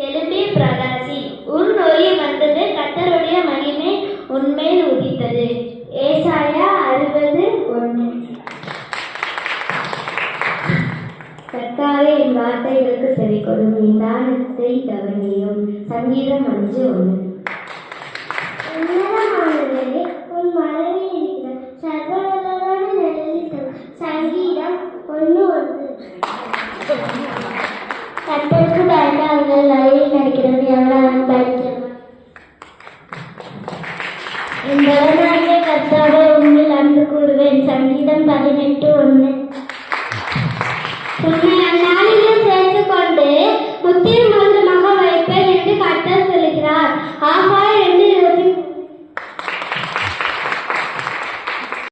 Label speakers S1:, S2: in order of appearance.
S1: எழும்பி பிரகாசி, உன் ஒளி வந்தது, கர்த்தருடைய மகிமை உன்மேல் உதித்தது. ஏசாயா 60:1. கர்த்தாவே, என் வார்த்தைகளுக்கு செவிகொடும், என் தானத்தை கவனியும். சங்கீதம் 5:1.